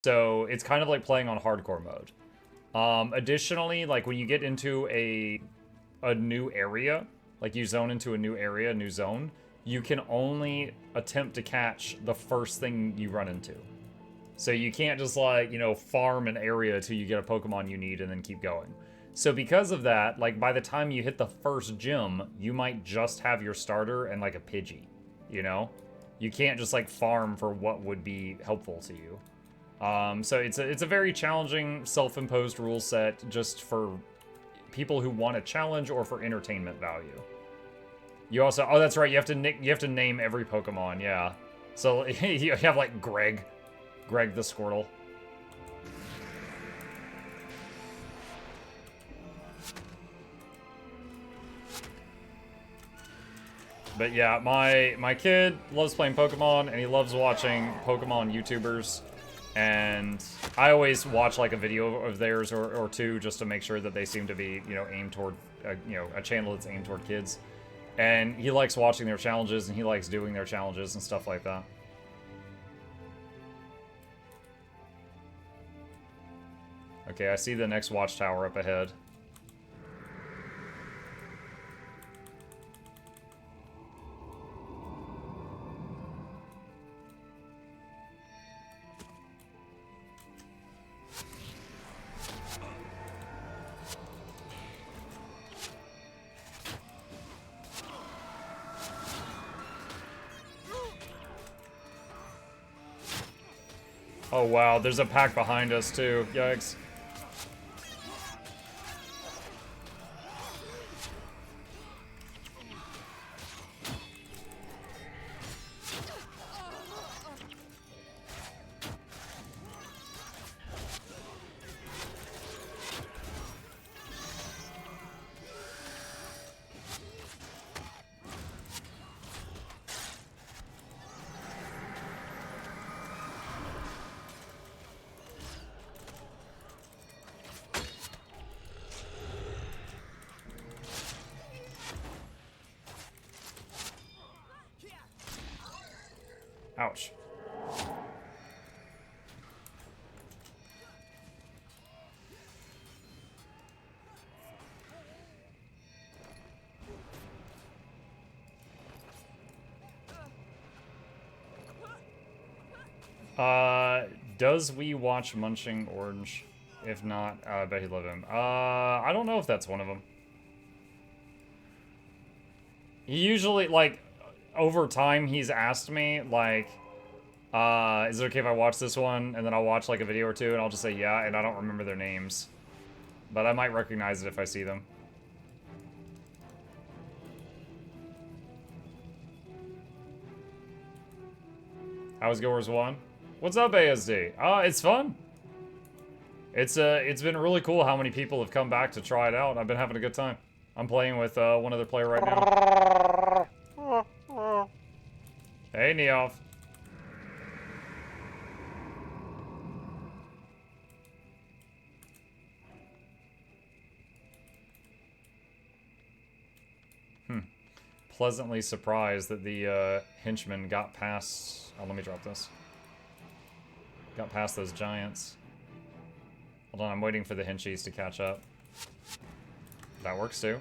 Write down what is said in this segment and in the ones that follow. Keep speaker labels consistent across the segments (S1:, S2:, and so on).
S1: So it's kind of like playing on hardcore mode. Additionally, like when you get into a new area, like you zone into a new area, a new zone, you can only attempt to catch the first thing you run into. So you can't just like, you know, farm an area till you get a Pokemon you need and then keep going. So because of that, like by the time you hit the first gym, you might just have your starter and like a Pidgey, you know? You can't just like farm for what would be helpful to you. So it's a very challenging self-imposed rule set just for people who want a challenge or for entertainment value. You also, oh, that's right, you have to name every Pokemon, yeah. So you have like Greg the Squirtle. But yeah, my kid loves playing Pokemon and he loves watching Pokemon YouTubers. And I always watch like a video of theirs or two just to make sure that they seem to be, you know, aimed toward, you know, a channel that's aimed toward kids. And he likes watching their challenges and he likes doing their challenges and stuff like that. Okay, I see the next watchtower up ahead. Oh wow, there's a pack behind us too. Yikes. Ouch. Does we watch Munching Orange? If not, I bet he'd love him. I don't know if that's one of them. He usually, like, over time, he's asked me, like, is it okay if I watch this one? And then I'll watch, like, a video or two, and I'll just say yeah, and I don't remember their names. But I might recognize it if I see them. How's Goers 1? What's up, ASD? It's fun. It's been really cool how many people have come back to try it out. I've been having a good time. I'm playing with one other player right now. Hey, Neof. Pleasantly surprised that the henchman got past... Oh, let me drop this. Got past those giants. Hold on, I'm waiting for the henchies to catch up. That works too.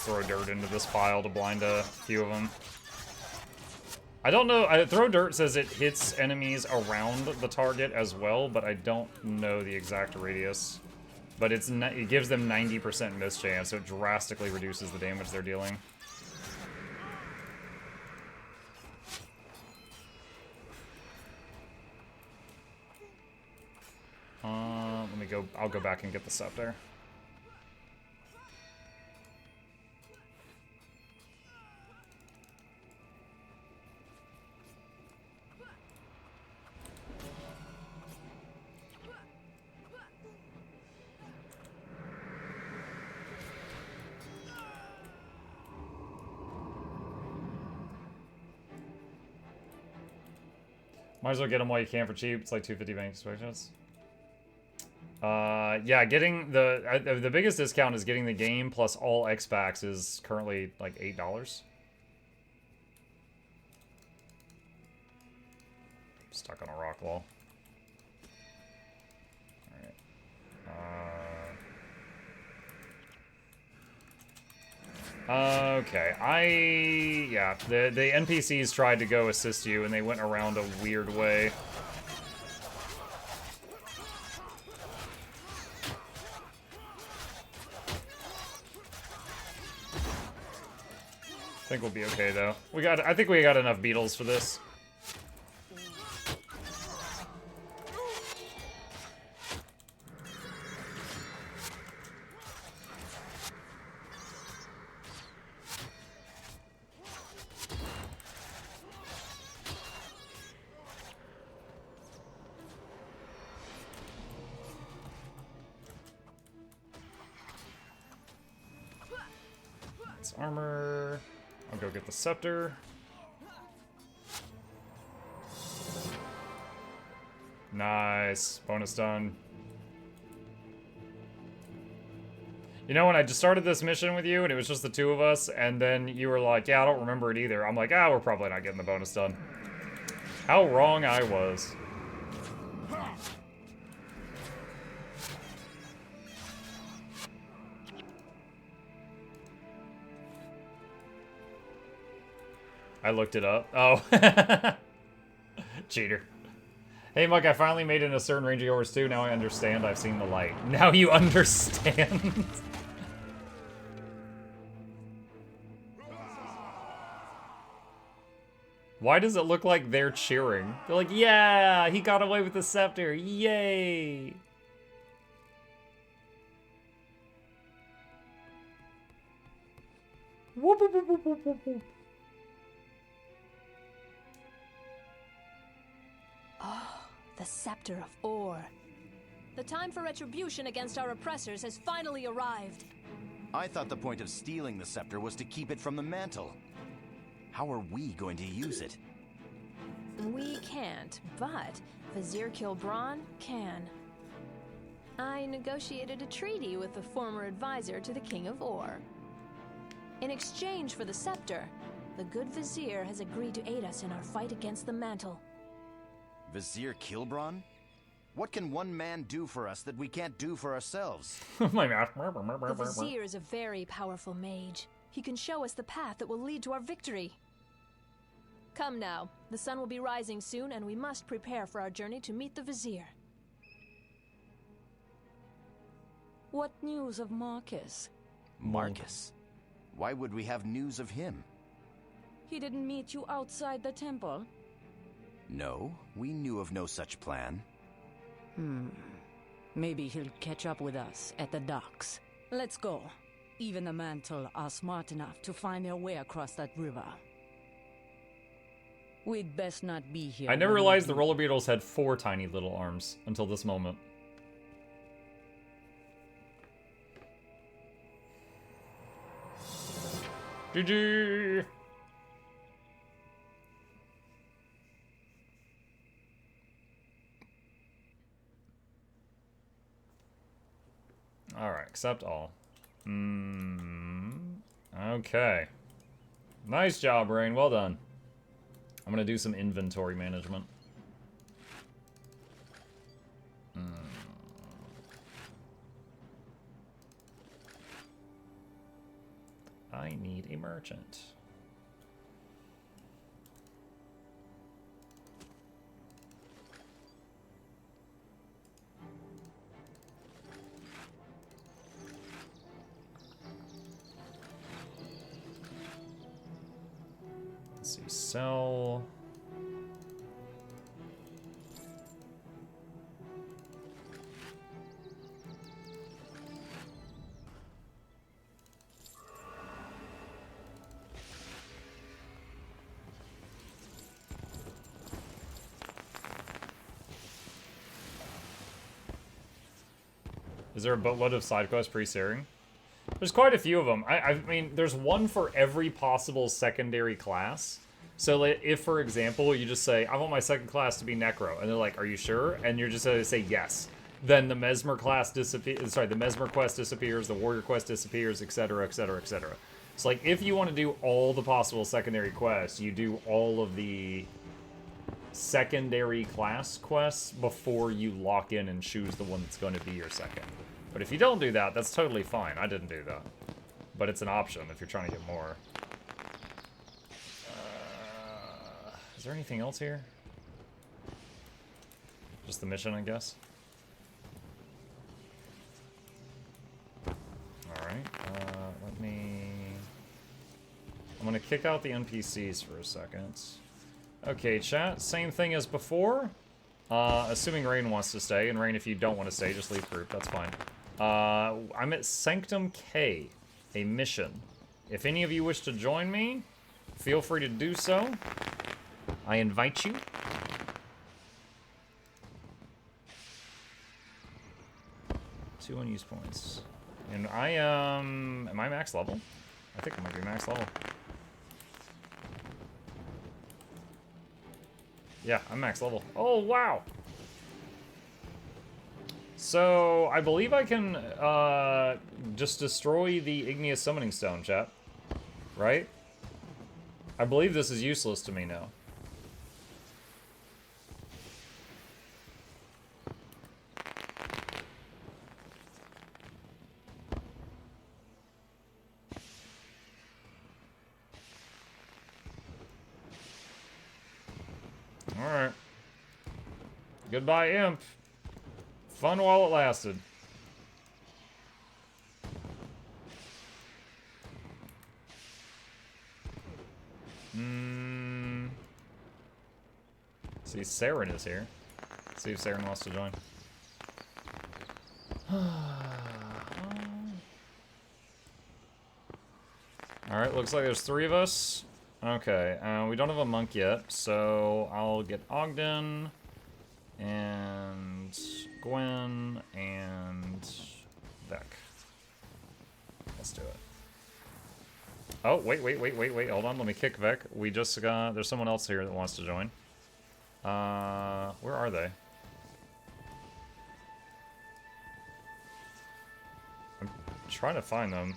S1: Throw dirt into this pile to blind a few of them. I don't know. Throw dirt says it hits enemies around the target as well, but I don't know the exact radius. But it gives them 90% miss chance, so it drastically reduces the damage they're dealing. Let me go. I'll go back and get the scepter. Might as well get them while you can for cheap. It's like 250 bank expressions. Yeah, getting the biggest discount is getting the game plus all X packs is currently like $8. Stuck on a rock wall. Alright. Okay, yeah, the NPCs tried to go assist you and they went around a weird way. I think we'll be okay though. I think we got enough beetles for this. It's armor. I'll go get the scepter. Nice. Bonus done. You know, when I just started this mission with you and it was just the two of us, and then you were like, yeah, I don't remember it either. I'm like, we're probably not getting the bonus done. How wrong I was. I looked it up. Oh. Cheater. Hey, Mike, I finally made it in a certain range of yours, too. Now I understand. I've seen the light. Now you understand. Why does it look like they're cheering? They're like, yeah, he got away with the scepter. Yay. Whoop, whoop, whoop, whoop, whoop, whoop.
S2: Oh, the Scepter of Ore. The time for retribution against our oppressors has finally arrived.
S3: I thought the point of stealing the scepter was to keep it from the mantle. How are we going to use it?
S2: We can't, but Vizier Kilbron can. I negotiated a treaty with the former advisor to the King of Ore. In exchange for the scepter, the good Vizier has agreed to aid us in our fight against the mantle.
S3: Vizier Kilbron? What can one man do for us that we can't do for ourselves?
S1: My mouth.
S2: The Vizier is a very powerful mage. He can show us the path that will lead to our victory. Come now, the sun will be rising soon and we must prepare for our journey to meet the Vizier.
S4: What news of Marcus?
S3: Marcus? Why would we have news of him?
S4: He didn't meet you outside the temple?
S3: No, we knew of no such plan.
S4: Maybe he'll catch up with us at the docks. Let's go. Even the mantle are smart enough to find their way across that river. We'd best not be here.
S1: I never realized the roller beetles had 4 tiny little arms until this moment. GG! Alright, accept all. Okay. Nice job, Rain. Well done. I'm gonna do some inventory management. I need a merchant. Let's see, sell. Is there a boatload of side quests pre-searing? There's quite a few of them. I mean, there's one for every possible secondary class. So like, if, for example, you just say, I want my second class to be Necro, and they're like, are you sure? And you're just going to say yes. Then the Mesmer class disappears, sorry, the Mesmer quest disappears, the Warrior quest disappears, etc., etc., etc. So like, if you want to do all the possible secondary quests, you do all of the secondary class quests before you lock in and choose the one that's going to be your second. But if you don't do that, that's totally fine. I didn't do that. But it's an option if you're trying to get more. Is there anything else here? Just the mission, I guess. Alright, let me... I'm gonna kick out the NPCs for a second. Okay, chat, same thing as before. Assuming Rain wants to stay, and Rain, if you don't want to stay, just leave group, that's fine. I'm at Sanctum K, a mission. If any of you wish to join me, feel free to do so. I invite you. Two unused points. And I am I max level? I think I might be max level. Yeah, I'm max level. Oh, wow! So, I believe I can, just destroy the Igneous Summoning Stone, chat. Right? I believe this is useless to me now. Alright. Goodbye, Imp. Fun while it lasted. See, Saren is here. Let's see if Saren wants to join. Alright, looks like there's 3 of us. Okay, we don't have a monk yet, so I'll get Ogden, and Gwen, and Vec. Let's do it. Oh, wait, hold on, let me kick Vec. We just got, there's someone else here that wants to join. Where are they? I'm trying to find them.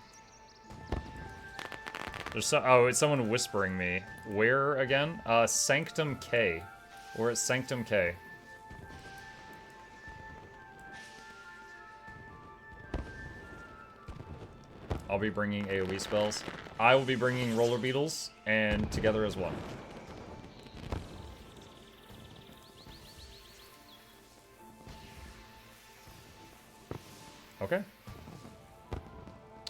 S1: There's oh, it's someone whispering me. Where again? Sanctum K. We're at Sanctum K. I'll be bringing AoE spells. I will be bringing roller beetles, and together as one. Okay.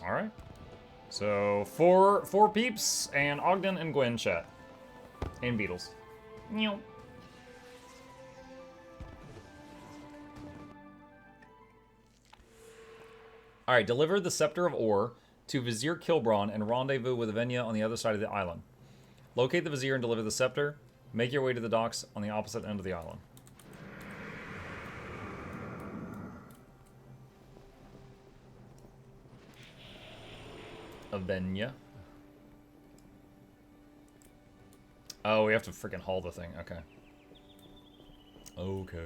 S1: All right. So, four peeps, and Ogden and Gwen chat. And Beatles. Meow. Alright, deliver the Scepter of Ore to Vizier Kilbron and rendezvous with Avenia on the other side of the island. Locate the Vizier and deliver the Scepter. Make your way to the docks on the opposite end of the island. Avenia. Oh, we have to freaking haul the thing. Okay. Okay.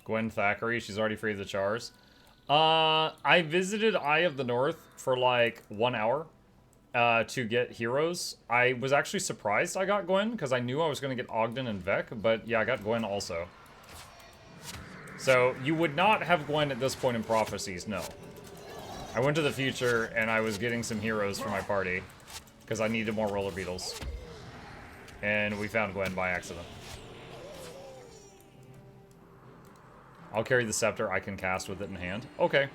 S1: Gwen Thackeray, she's already free of the chars. I visited Eye of the North for like 1 hour to get heroes. I was actually surprised I got Gwen, because I knew I was going to get Ogden and Vec, but yeah, I got Gwen also. So, you would not have Gwen at this point in Prophecies, no. I went to the future, and I was getting some heroes for my party, because I needed more roller beetles. And we found Gwen by accident. I'll carry the scepter. I can cast with it in hand. Okay.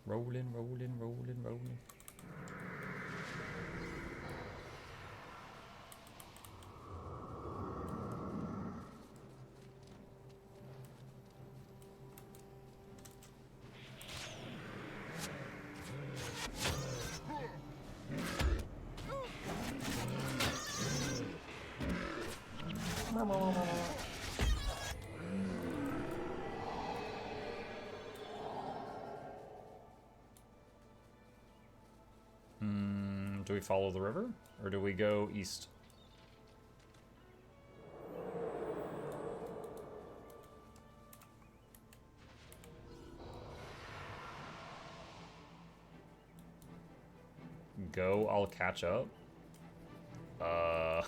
S1: Rolling, rolling, rolling, rolling. Do we follow the river, or do we go east? Go, I'll catch up. What?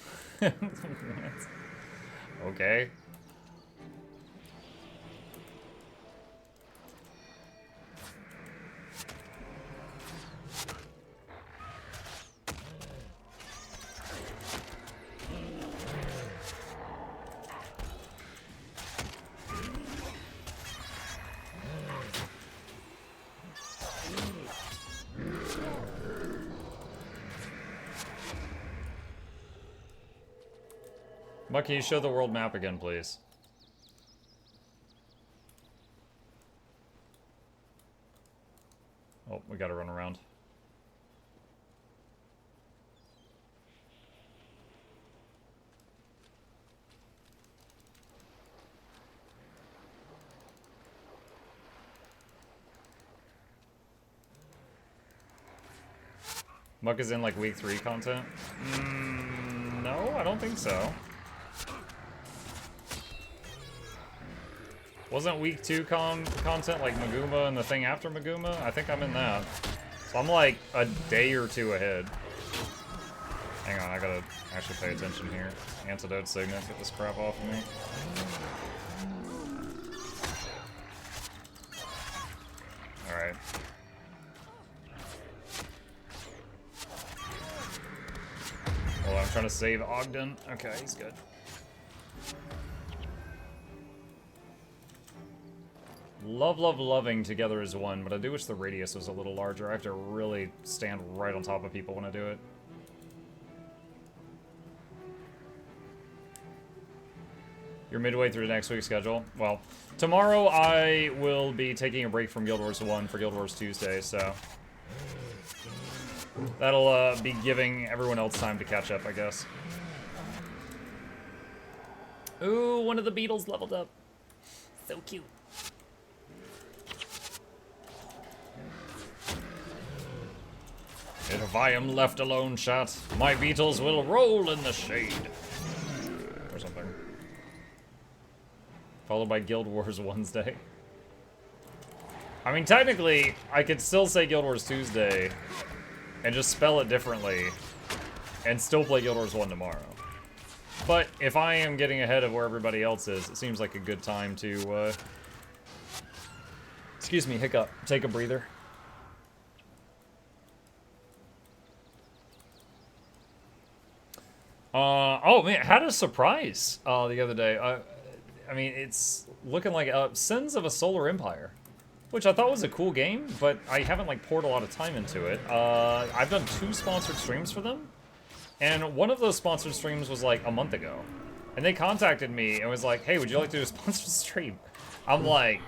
S1: Okay. Muck, can you show the world map again, please? Oh, we gotta run around. Muck is in like week 3 content? No, I don't think so. Wasn't week 2 content like Maguma and the thing after Maguma? I think I'm in that. So I'm like a day or 2 ahead. Hang on, I gotta actually pay attention here. Antidote Signet, get this crap off of me. Alright. Well, I'm trying to save Ogden. Okay, he's good. Loving together as one, but I do wish the radius was a little larger. I have to really stand right on top of people when I do it. You're midway through the next week's schedule? Well, tomorrow I will be taking a break from Guild Wars 1 for Guild Wars Tuesday, so... that'll be giving everyone else time to catch up, I guess. Ooh, one of the beetles leveled up. So cute. If I am left alone, chat, my beetles will roll in the shade. Or something. Followed by Guild Wars Wednesday. I mean, technically, I could still say Guild Wars Tuesday and just spell it differently and still play Guild Wars 1 tomorrow. But if I am getting ahead of where everybody else is, it seems like a good time to, excuse me, hiccup, take a breather. Oh man, had a surprise the other day. I mean, it's looking like Sins of a Solar Empire, which I thought was a cool game, but I haven't like poured a lot of time into it. I've done 2 sponsored streams for them, and one of those sponsored streams was like a month ago, and they contacted me and was like, "Hey, would you like to do a sponsored stream?" I'm like,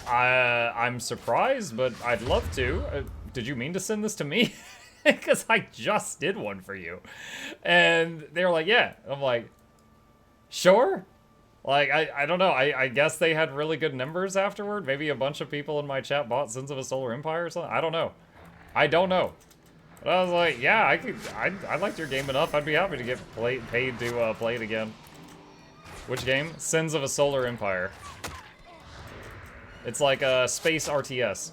S1: I'm surprised, but I'd love to. Did you mean to send this to me? Because I just did one for you. And they were like, yeah. I'm like, sure? Like, I don't know. I guess they had really good numbers afterward. Maybe a bunch of people in my chat bought Sins of a Solar Empire or something. I don't know. I don't know. But I was like, yeah, I liked your game enough. I'd be happy to get paid to play it again. Which game? Sins of a Solar Empire. It's like a space RTS.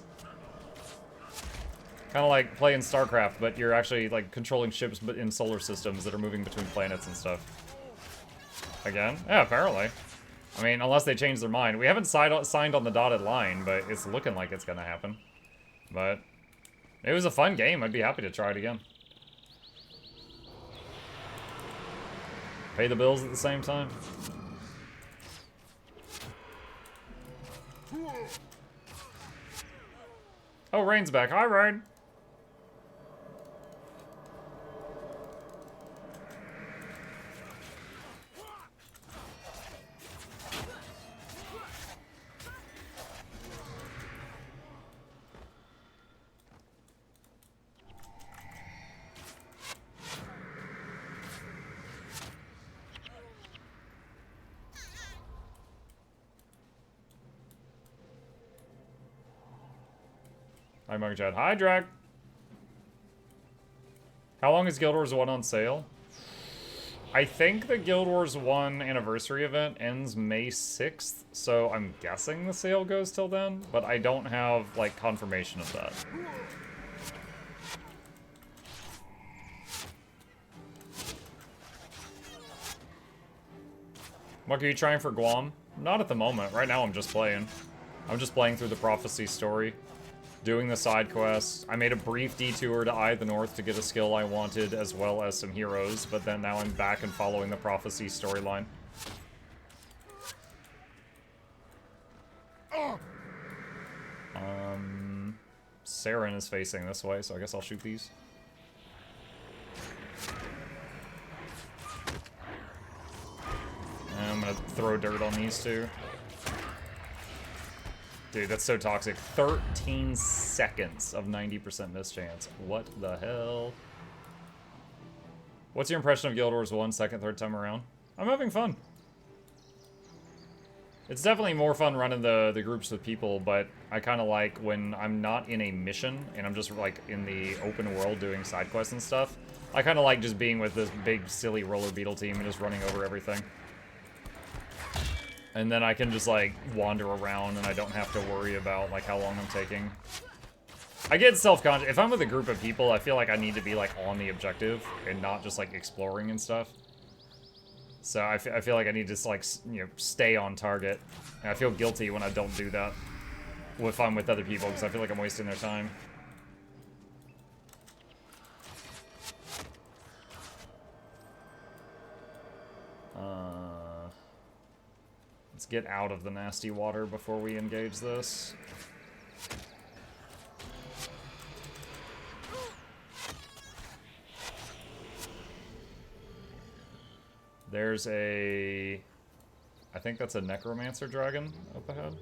S1: Kind of like playing StarCraft, but you're actually like controlling ships but in solar systems that are moving between planets and stuff. Again? Yeah, apparently. I mean, unless they change their mind. We haven't signed on the dotted line, but it's looking like it's gonna happen. But it was a fun game. I'd be happy to try it again. Pay the bills at the same time. Oh, Rain's back. Hi, Rain. Hi, Monkey Chad. Hi, Drag. How long is Guild Wars 1 on sale? I think the Guild Wars 1 anniversary event ends May 6th, so I'm guessing the sale goes till then, but I don't have, like, confirmation of that. Mark, are you trying for Guam? Not at the moment. Right now I'm just playing. I'm just playing through the Prophecies story. Doing the side quests. I made a brief detour to Eye of the North to get a skill I wanted, as well as some heroes, but then now I'm back and following the Prophecy storyline. Saren is facing this way, so I guess I'll shoot these. And I'm gonna throw dirt on these two. Dude, that's so toxic. 13 seconds of 90% miss chance. What the hell? What's your impression of Guild Wars 1, second, third time around? I'm having fun. It's definitely more fun running the groups with people, but I kind of like when I'm not in a mission and I'm just like in the open world doing side quests and stuff. I kind of like just being with this big, silly roller beetle team and just running over everything. And then I can just, like, wander around and I don't have to worry about, like, how long I'm taking. I get self-conscious. If I'm with a group of people, I feel like I need to be, like, on the objective and not just, like, exploring and stuff. So I feel like I need to just, like, you know, stay on target. And I feel guilty when I don't do that if I'm with other people because I feel like I'm wasting their time. Let's get out of the nasty water before we engage this. There's a... I think that's a necromancer dragon up ahead.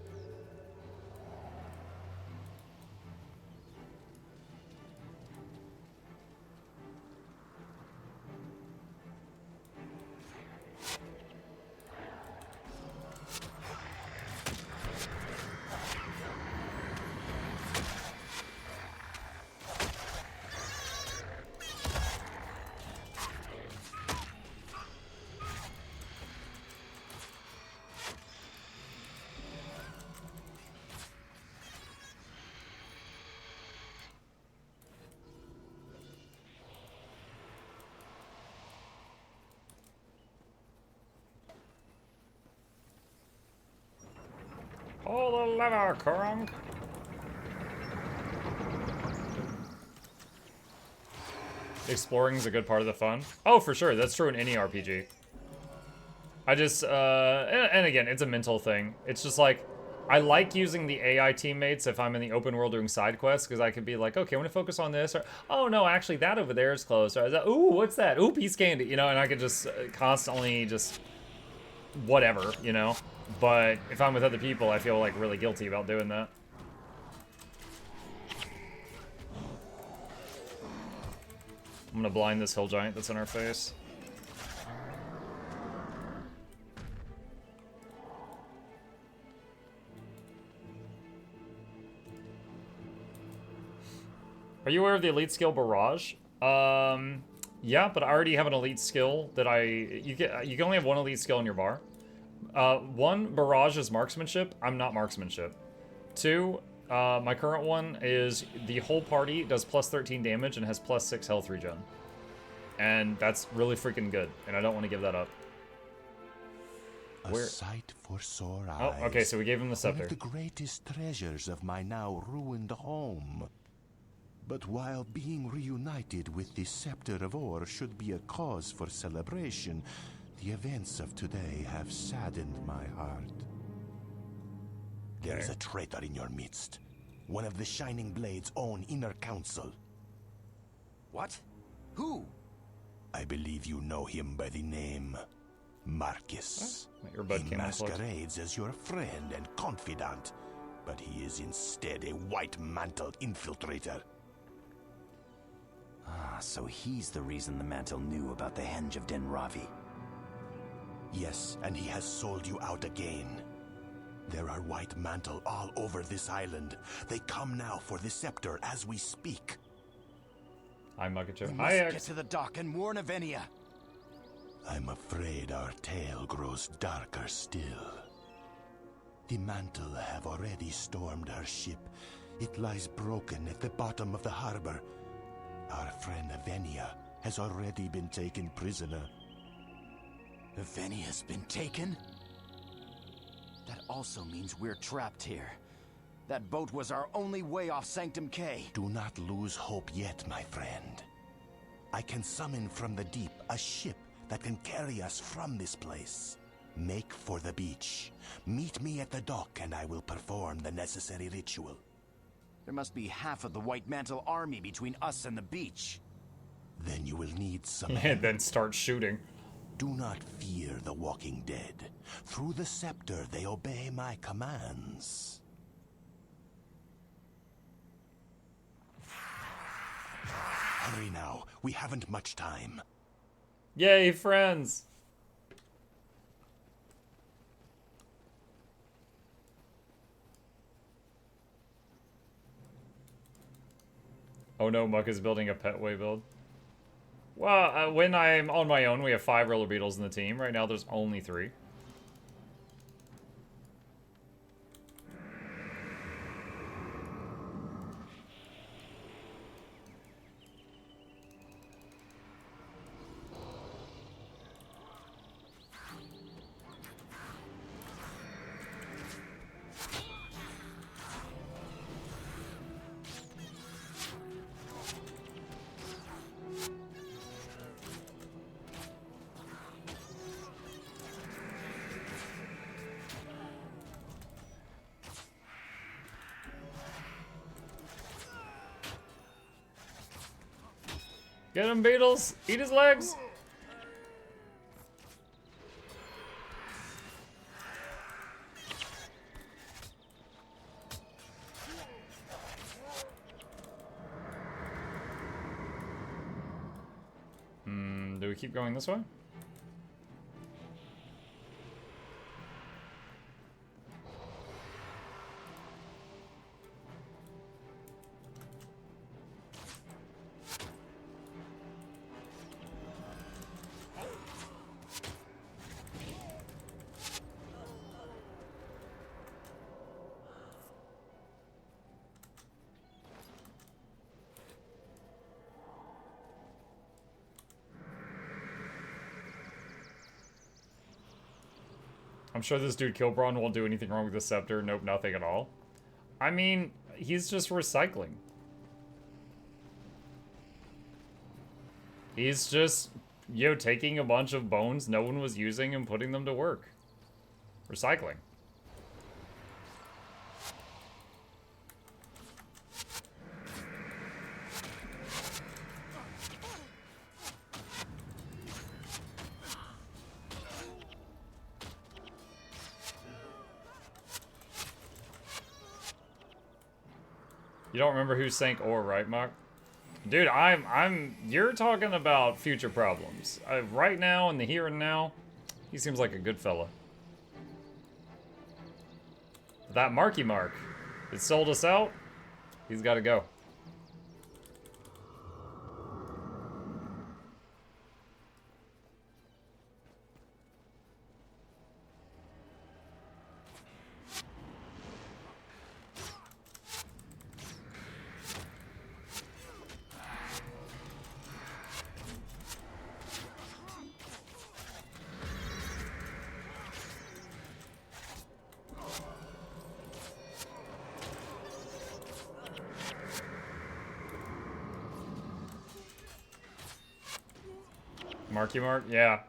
S1: Pull the lever, Krunk. Exploring is a good part of the fun. Oh, for sure. That's true in any RPG. I just, and again, it's a mental thing. It's just like, I like using the AI teammates if I'm in the open world doing side quests, because I could be like, okay, I want to focus on this, or, oh no, actually that over there is close, or, ooh, what's that? Ooh, piece candy, you know, and I could just constantly just, whatever, you know? But if I'm with other people, I feel like really guilty about doing that. I'm gonna blind this hill giant that's in our face. Are you aware of the elite skill Barrage? Yeah, but I already have an elite skill that you can only have one elite skill in your bar. One, Barrage is marksmanship. I'm not marksmanship. Two, my current one is the whole party does plus 13 damage and has plus 6 health regen. And that's really freaking good, and I don't want to give that up.
S3: A sight for sore eyes.
S1: Oh, okay, so we gave him the scepter.
S3: One of the greatest treasures of my now ruined home. But while being reunited with the Scepter of Ore should be a cause for celebration, the events of today have saddened my heart. There is a traitor in your midst. one of the Shining Blade's own inner council.
S5: What? Who?
S3: I believe you know him by the name Marcus.
S1: Your bud
S3: He
S1: came on close.
S3: masquerades as your friend and confidant, but he is instead a white-mantled infiltrator.
S5: Ah, so he's the reason the Mantle knew about the henge of Den Ravi.
S3: Yes, and he has sold you out again. There are White Mantle all over this island. They come now for the scepter as we speak.
S1: I'm Mukluk.
S5: We
S1: Hi,
S5: must get
S1: X.
S5: to the dock and warn Avenia.
S3: I'm afraid our tale grows darker still. The Mantle have already stormed our ship. It lies broken at the bottom of the harbor. Our friend Avenia has already been taken prisoner.
S5: Avenia's been taken? That also means we're trapped here. That boat was our only way off Sanctum K.
S3: Do not lose hope yet, my friend. I can summon from the deep a ship that can carry us from this place. Make for the beach. Meet me at the dock and I will perform the necessary ritual.
S5: There must be half of the White Mantle army between us and the beach.
S3: Then you will need some
S1: And
S3: help.
S1: then start shooting.
S3: Do not fear the walking dead. Through the scepter they obey my commands. Hurry now, we haven't much time.
S1: Yay, friends! Oh no, Muck is building a petway build. Well, when I'm on my own, we have 5 roller beetles in the team. Right now, there's only 3. Get him, Beetles! Eat his legs! Do we keep going this way? I'm sure this dude Kilbron won't do anything wrong with the scepter. Nope, nothing at all. I mean, he's just recycling. He's just, you know, taking a bunch of bones no one was using and putting them to work. Recycling. You don't remember who sank ore, right, Mark? Dude, you're talking about future problems. Right now, in the here and now, he seems like a good fella. That Marky Mark, it sold us out. He's got to go. Marky Mark? Yeah.